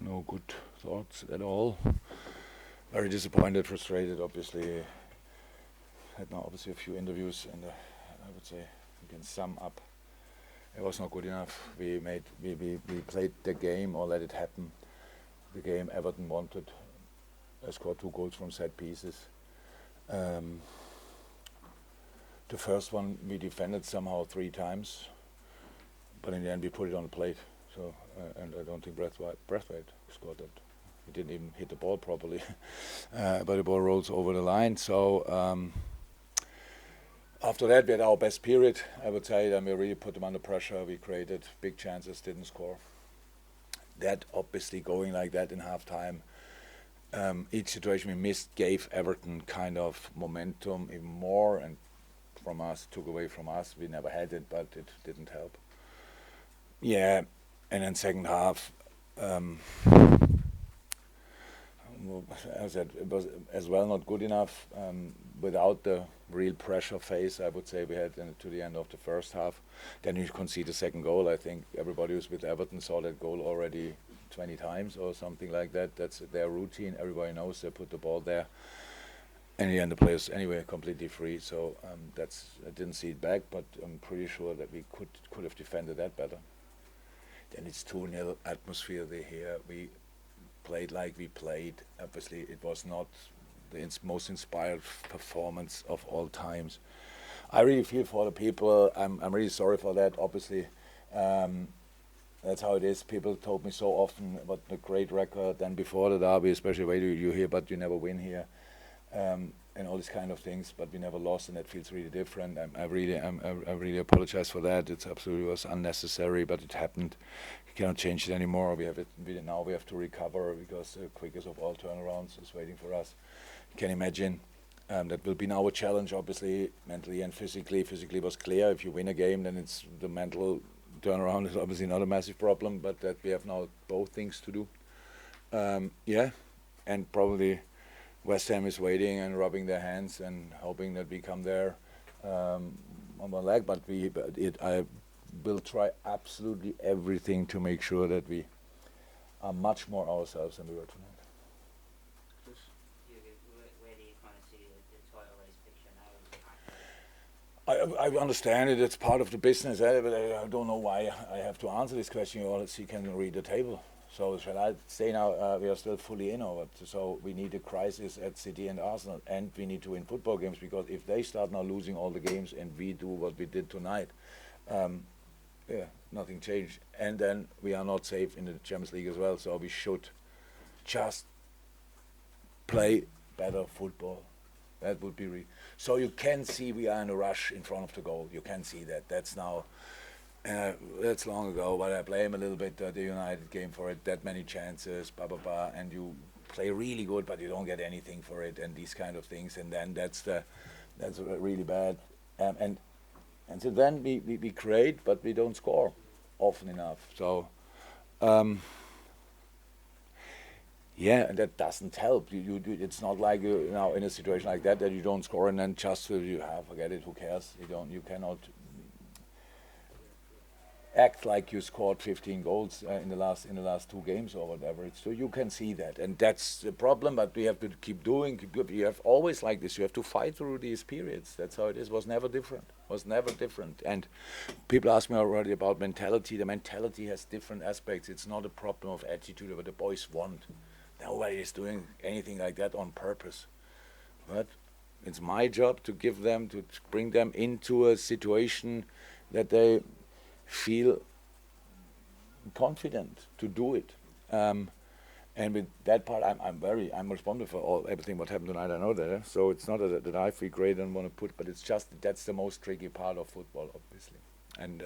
no good thoughts at all. Very disappointed, frustrated. Obviously, had now obviously a few interviews, and I would say we can sum up. It was not good enough. We played the game or let it happen. The game Everton wanted. I scored 2 goals from set pieces. The first one we defended somehow 3 times, but in the end we put it on the plate. So and I don't think Braithwaite scored that. He didn't even hit the ball properly, but the ball rolls over the line. So after that we had our best period, I would say. Then we really put them under pressure. We created big chances, didn't score. That obviously going like that in half time. Each situation we missed gave Everton kind of momentum even more, and from us, took away from us. We never had it, but it didn't help. Yeah, and then second half, as I said, it was as well not good enough. Without the real pressure phase, I would say we had to the end of the first half. Then you concede the second goal. I think everybody who's with Everton saw that goal already 20 times or something like that. That's their routine. Everybody knows they put the ball there. And in the end, the players anyway completely free. So I didn't see it back, but I'm pretty sure that we could have defended that better. Then it's 2-0 atmosphere here. We played like we played. Obviously, it was not the most inspired performance of all times. I really feel for the people. I'm really sorry for that. Obviously, that's how it is. People told me so often about the great record. Then before the derby, especially where you here, but you never win here. And all these kind of things, but we never lost, and that feels really different. I really apologize for that. It absolutely was unnecessary, but it happened. We cannot change it anymore. Now we have to recover, because the quickest of all turnarounds is waiting for us. You can imagine that will be now a challenge, obviously, mentally and physically. Physically was clear. If you win a game, then it's the mental turnaround is obviously not a massive problem, but that we have now both things to do. And probably West Ham is waiting and rubbing their hands and hoping that we come there on one leg. But I will try absolutely everything to make sure that we are much more ourselves than we were tonight. Where do you kind of see the title race picture now? I understand it. It's part of the business, but I don't know why I have to answer this question. You can read the table. So shall I say now we are still fully in over it? So we need a crisis at City and Arsenal, and we need to win football games, because if they start now losing all the games and we do what we did tonight, nothing changed. And then we are not safe in the Champions League as well. So we should just play better football. That would be so you can see we are in a rush in front of the goal. You can see that. That's now. That's long ago, but I blame a little bit the United game for it. That many chances, and you play really good, but you don't get anything for it, and these kind of things. And then that's really bad. And so then we create, but we don't score often enough. So and that doesn't help. It's not like you now in a situation like that you don't score and then just forget it. Who cares? You cannot act like you scored 15 goals in the last 2 games or whatever. So you can see that, and that's the problem. But we have to keep doing. You have always like this. You have to fight through these periods. That's how it is. Was never different. And people ask me already about mentality. The mentality has different aspects. It's not a problem of attitude of what the boys want. Nobody is doing anything like that on purpose. But it's my job to bring them into a situation that they feel confident to do it, and with that part, I'm responsible for everything what happened tonight. I know that, so it's not that I feel great and want to put, but it's just that's the most tricky part of football, obviously. And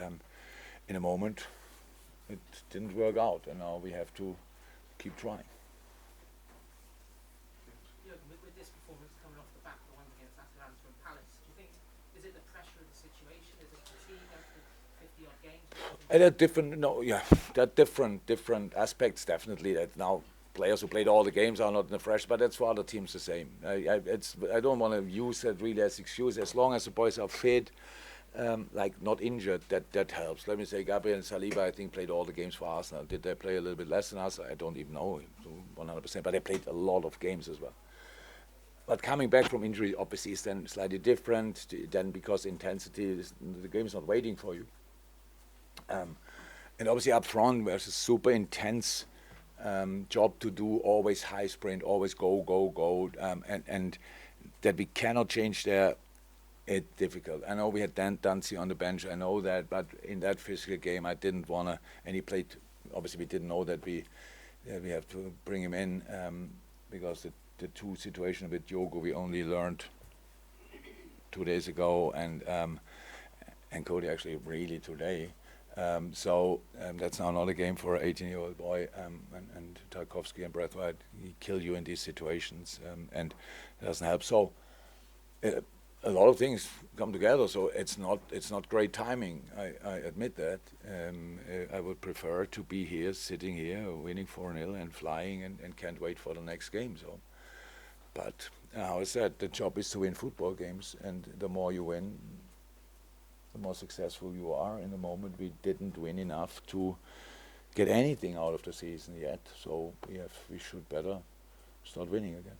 in a moment, it didn't work out, and now we have to keep trying. With this performance coming off the back of the one against Atalanta and Palace, do you think is it the pressure of the situation? Is it fatigue after 50-odd games? There are different aspects, definitely. That now players who played all the games are not in the fresh, but that's for other teams the same. I don't want to use that really as excuse. As long as the boys are fit, like not injured, that helps. Let me say, Gabriel and Saliba, I think, played all the games for Arsenal. Did they play a little bit less than us? I don't even know, 100%, but they played a lot of games as well. But coming back from injury, obviously, is then slightly different. Then because intensity, the game is not waiting for you. And obviously up front, there's a super intense job to do, always high sprint, always go, and that we cannot change there, it's difficult. I know we had Dan Dunsey on the bench, I know that, but in that physical game, I didn't want to, and he played, obviously we didn't know that we have to bring him in, because the two situations with Diogo we only learned 2 days ago, and Cody actually really today. So that's now not a game for an 18-year-old boy, and Tarkovsky and Braithwaite, he kill you in these situations, and it doesn't help. So a lot of things come together. So it's not great timing. I admit that. I would prefer to be here, sitting here, winning 4-0 and flying, and can't wait for the next game. So, but how I said, the job is to win football games, and the more you win, the more successful you are. In the moment, we didn't win enough to get anything out of the season yet, so we should better start winning again.